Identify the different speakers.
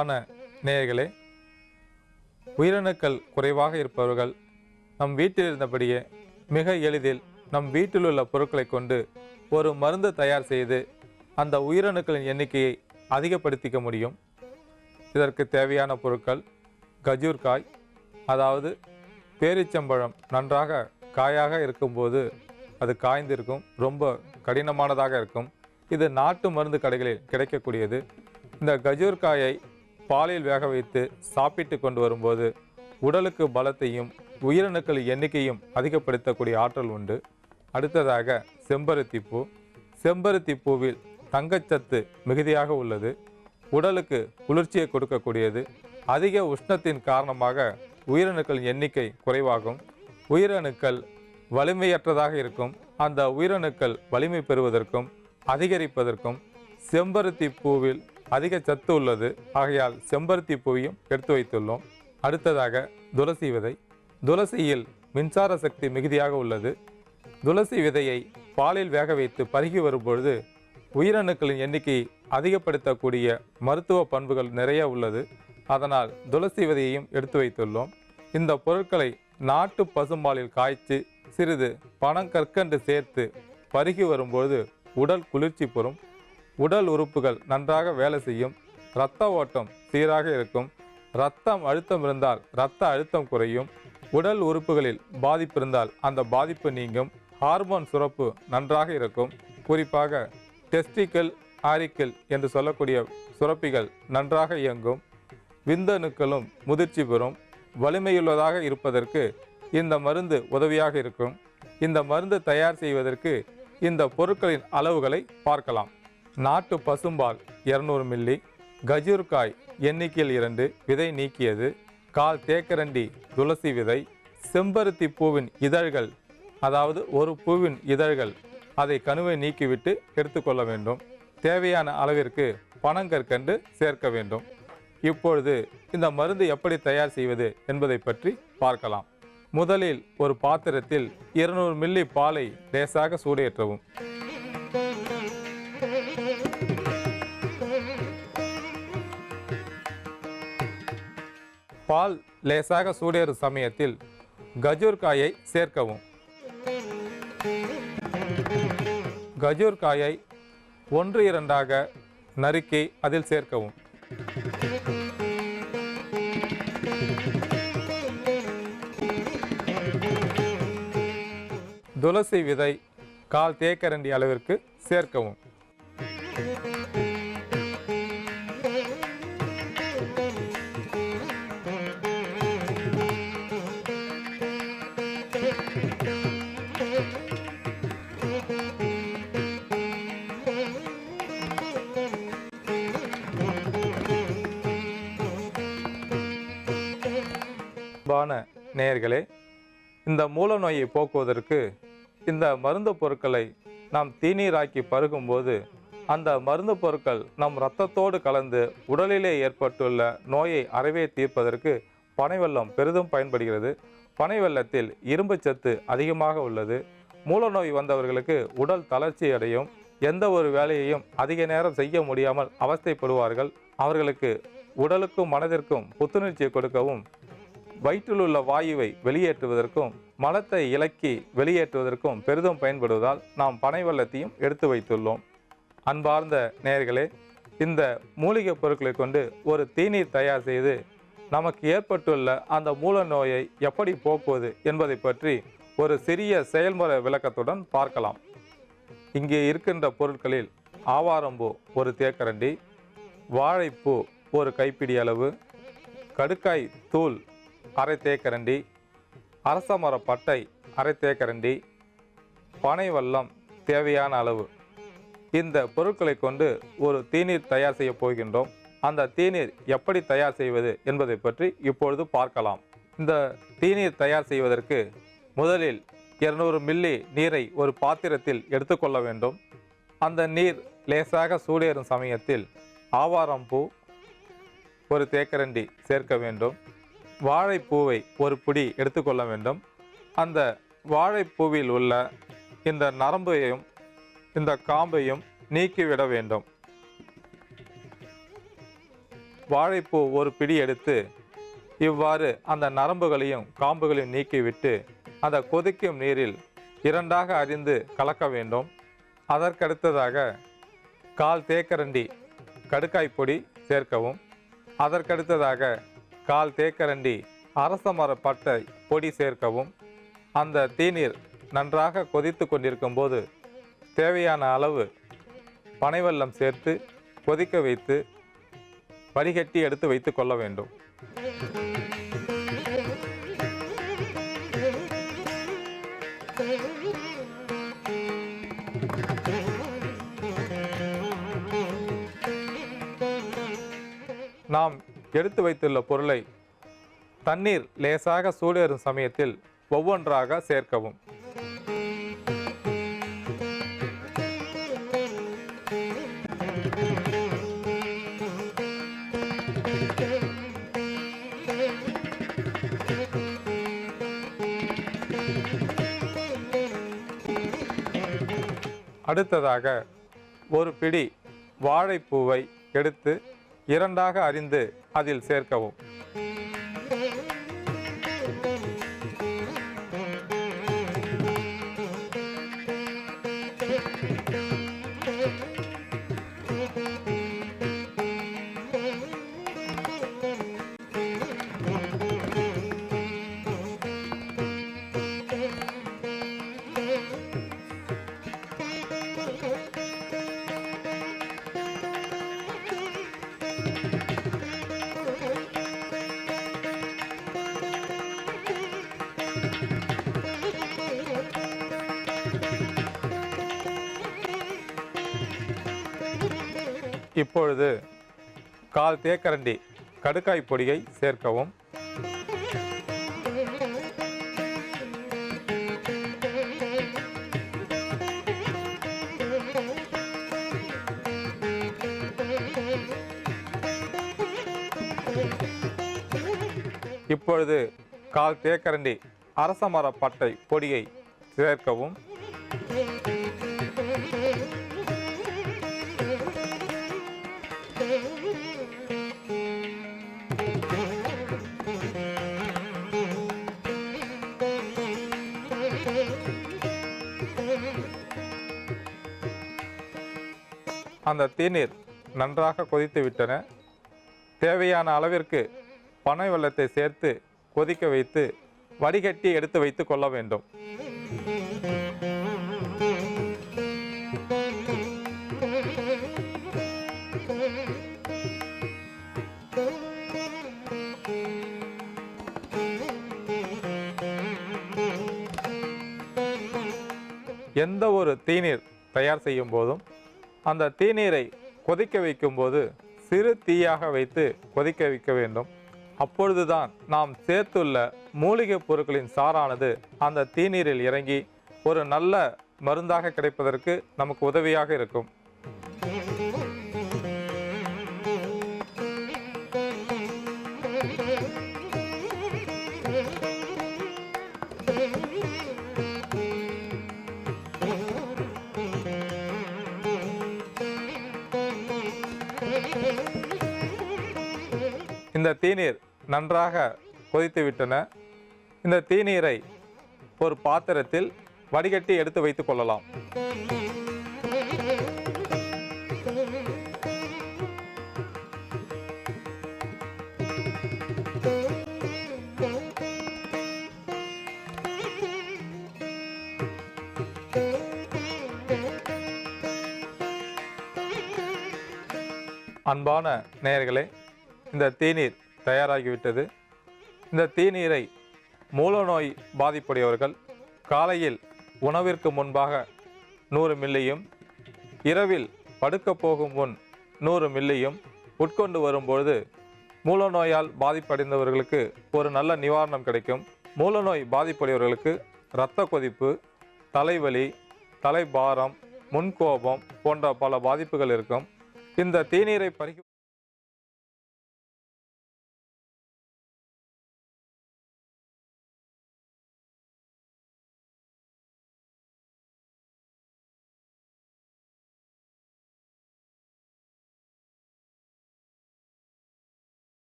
Speaker 1: ஆன நேயர்களே, உயிரணுக்கள் குறைவாக இருப்பவர்கள் நம் வீட்டில் இருந்தபடியே மிக எளிதில் நம் வீட்டில் உள்ள பொருட்களை கொண்டு ஒரு மருந்து தயார் செய்து அந்த உயிரணுக்களின் எண்ணிக்கையை அதிகப்படுத்திக்க முடியும். இதற்கு தேவையான பொருட்கள் கஜூர்காய், அதாவது பேரிச்சம்பழம் நன்றாக காயாக இருக்கும்போது அது காய்ந்திருக்கும், ரொம்ப கடினமானதாக இருக்கும். இது நாட்டு மருந்து கடைகளில் கிடைக்கக்கூடியது. இந்த கஜூர்காயை பாலில் வேக வைத்து சாப்பிட்டு கொண்டு வரும்போது உடலுக்கு பலத்தையும் உயிரணுக்கள் எண்ணிக்கையும் அதிகப்படுத்தக்கூடிய ஆற்றல் உண்டு. அடுத்ததாக செம்பருத்தி பூ. செம்பருத்தி பூவில் தங்கச்சத்து மிகுதியாக உள்ளது. உடலுக்கு குளிர்ச்சியை கொடுக்கக்கூடியது. அதிக உஷ்ணத்தின் காரணமாக உயிரணுக்கள் எண்ணிக்கை குறைவாகும். உயிரணுக்கள் வலிமையற்றதாக இருக்கும். அந்த உயிரணுக்கள் வலிமை பெறுவதற்கும் அதிகரிப்பதற்கும் செம்பருத்தி பூவில் அதிக சத்து உள்ளது. ஆகையால் செம்பருத்தி பூவையும் எடுத்து வைத்துள்ளோம். அடுத்ததாக துளசி விதை. துளசியில் மின்சார சக்தி மிகுதியாக உள்ளது. துளசி விதையை பாலில் வேக வைத்து பருகி வரும்பொழுது உயிரணுக்களின் எண்ணிக்கையை அதிகப்படுத்தக்கூடிய மருத்துவ பண்புகள் நிறைய உள்ளது. அதனால் துளசி விதையையும் எடுத்து வைத்துள்ளோம். இந்த பொருட்களை நாட்டு பசும்பாலில் காய்ச்சி சிறிது பனங்கற்கண்டு சேர்த்து பருகி வரும்பொழுது உடல் குளிர்ச்சி பெறும். உடல் உறுப்புகள் நன்றாக வேலை செய்யும். இரத்த ஓட்டம் சீராக இருக்கும். இரத்தம் அழுத்தம் இருந்தால் இரத்த அழுத்தம் குறையும். உடல் உறுப்புகளில் பாதிப்பு இருந்தால் அந்த பாதிப்பு நீங்கும். ஹார்மோன் சுரப்பு நன்றாக இருக்கும். குறிப்பாக டெஸ்டிக்கல், ஆரிக்கல் என்று சொல்லக்கூடிய சுரப்பிகள் நன்றாக இயங்கும். விந்தணுக்களும் முதிர்ச்சி பெறும். வலிமையுள்ளதாக இருப்பதற்கு இந்த மருந்து உதவியாக இருக்கும். இந்த மருந்து தயார் செய்வதற்கு இந்த பொருட்களின் அளவுகளை பார்க்கலாம். நாட்டு பசும்பால் 200 மில்லி, கஜூர்காய் எண்ணிக்கையில் 2, விதை நீக்கியது, 1/4 தேக்கரண்டி துளசி விதை, செம்பருத்தி பூவின் இதழ்கள், அதாவது ஒரு பூவின் இதழ்கள், அதை கணுவை நீக்கிவிட்டு எடுத்துக்கொள்ள வேண்டும். தேவையான அளவிற்கு பனங்கற்கண்டு சேர்க்க வேண்டும். இப்பொழுது இந்த மருந்து எப்படி தயார் செய்வது என்பதை பற்றி பார்க்கலாம். முதலில் ஒரு பாத்திரத்தில் 200 மில்லி பாலை லேசாக சூடேற்றவும். பால் லேசாக சூடேறும் சமயத்தில் கஜூர்காயை சேர்க்கவும். கஜூர்காயை 1-2 நறுக்கி அதில் சேர்க்கவும். துளசி விதை 1/4 தேக்கரண்டி அளவிற்கு சேர்க்கவும். நேயர்களே, இந்த மூல நோயை போக்குவதற்கு இந்த மருந்து பொருட்களை நாம் தீநீராக்கி பருகும்போது அந்த மருந்து பொருட்கள் நம் இரத்தத்தோடு கலந்து உடலிலே ஏற்பட்டுள்ள நோயை அறவே தீர்ப்பதற்கு பனை வெல்லம் பெரிதும் பயன்படுகிறது. பனை வெல்லத்தில் இரும்பு சத்து அதிகமாக உள்ளது. மூல நோய் வந்தவர்களுக்கு உடல் தளர்ச்சி அடையும். எந்த ஒரு வேலையையும் அதிக நேரம் செய்ய முடியாமல் அவஸ்தைப்படுவார்கள். அவர்களுக்கு உடலுக்கும் மனதிற்கும் புத்துணர்ச்சியை கொடுக்கவும், வயிற்றில் உள்ள வாயுவை வெளியேற்றுவதற்கும், மலத்தை இலக்கி வெளியேற்றுவதற்கும் பெரிதும் பயன்படுவதால் நாம் பனை வெல்லத்தையும் எடுத்து வைத்துள்ளோம். அன்பார்ந்த நேயர்களே, இந்த மூலிகை பொருட்களை கொண்டு ஒரு தீநீர் தயார் செய்து நமக்கு ஏற்பட்டுள்ள அந்த மூல நோயை எப்படி போக்குவது என்பதை பற்றி ஒரு சிறிய செயல்முறை விளக்கத்துடன் பார்க்கலாம். இங்கே இருக்கின்ற பொருட்களில் ஆவாரம்பூ 1 தேக்கரண்டி, வாழைப்பூ 1 கைப்பிடி அளவு, கடுக்காய் தூள் 1/2 தேக்கரண்டி, அரசமர பட்டை 1/2 தேக்கரண்டி, பனை வெல்லம் தேவையான அளவு. இந்த பொருட்களை கொண்டு ஒரு தீநீர் தயார் செய்ய போகின்றோம். அந்த தீநீர் எப்படி தயார் செய்வது என்பதை பற்றி இப்பொழுது பார்க்கலாம். இந்த தீநீர் தயார் செய்வதற்கு முதலில் 200 மில்லி நீரை ஒரு பாத்திரத்தில் எடுத்துக்கொள்ள வேண்டும். அந்த நீர் லேசாக சூடேறும் சமயத்தில் ஆவாரம்பூ 1 தேக்கரண்டி சேர்க்க வேண்டும். வாழைப்பூவை 1 பிடி எடுத்துக்கொள்ள வேண்டும். அந்த வாழைப்பூவில் உள்ள இந்த நரம்பையும் இந்த காம்பையும் நீக்கிவிட வேண்டும். வாழைப்பூ ஒரு பிடி எடுத்து இவ்வாறு அந்த நரம்புகளையும் காம்புகளையும் நீக்கிவிட்டு அந்த கொதிக்கும் நீரில் இரண்டாக அரிந்து கலக்க வேண்டும். அதற்கடுத்ததாக 1/4 தேக்கரண்டி கடுக்காய் பொடி சேர்க்கவும். அதற்கடுத்ததாக 1/4 தேக்கரண்டி அரச மர பட்டை பொடி சேர்க்கவும். அந்த தீநீர் நன்றாக கொதித்து கொண்டிருக்கும் போது தேவையான அளவு பனைவெல்லம் சேர்த்து கொதிக்க வைத்து வடிகட்டி எடுத்து வைத்து கொள்ள வேண்டும். நாம் எடுத்து வைத்துள்ள பொருளை தண்ணீர் லேசாக சூடேறும் சமயத்தில் ஒவ்வொன்றாக சேர்க்கவும். அடுத்ததாக ஒரு பிடி வாழைப்பூவை எடுத்து இரண்டாக அரிந்து அதில் சேர்க்கவும். இப்பொழுது 1/4 தேக்கரண்டி கடுக்காய் பொடியை சேர்க்கவும். இப்பொழுது 1/4 தேக்கரண்டி அரச மர பட்டை பொடியை சேர்க்கவும். அந்த தீநீர் நன்றாக கொதித்து விட்டன. தேவையான அளவிற்கு பனை வெல்லத்தை சேர்த்து கொதிக்க வைத்து வடிகட்டி எடுத்து வைத்து கொள்ள வேண்டும். எந்த ஒரு தீநீர் தயார் செய்யும் போதும் அந்த தீநீரை கொதிக்க வைக்கும் போது சிறு தீயாக வைத்து கொதிக்க வைக்க வேண்டும். அப்பொழுதுதான் நாம் சேர்த்துள்ள மூலிகை பொருட்களின் சாறானது அந்த தீநீரில் இறங்கி ஒரு நல்ல மருந்தாக கிடைப்பதற்கு நமக்கு உதவியாக இருக்கும். இந்த தீநீர் நன்றாக கொதித்து விட்டன. இந்த தீநீரை ஒரு பாத்திரத்தில் வடிகட்டி எடுத்து வைத்துக் கொள்ளலாம். அன்பான நேயர்களே, இந்த தீநீர் தயாராகிவிட்டது. இந்த தீநீரை மூலநோய் பாதிப்புடையவர்கள் காலையில் உணவிற்கு முன்பாக 100 மில்லியும் இரவில் படுக்க போகும் முன் 100 மில்லியும் உட்கொண்டு வரும்பொழுது மூலநோயால் பாதிப்படைந்தவர்களுக்கு ஒரு நல்ல நிவாரணம் கிடைக்கும். மூலநோய் பாதிப்புடையவர்களுக்கு இரத்த கொதிப்பு, தலைவலி, தலைபாரம், முன்கோபம் போன்ற பல பாதிப்புகள் இருக்கும். இந்த தீநீரை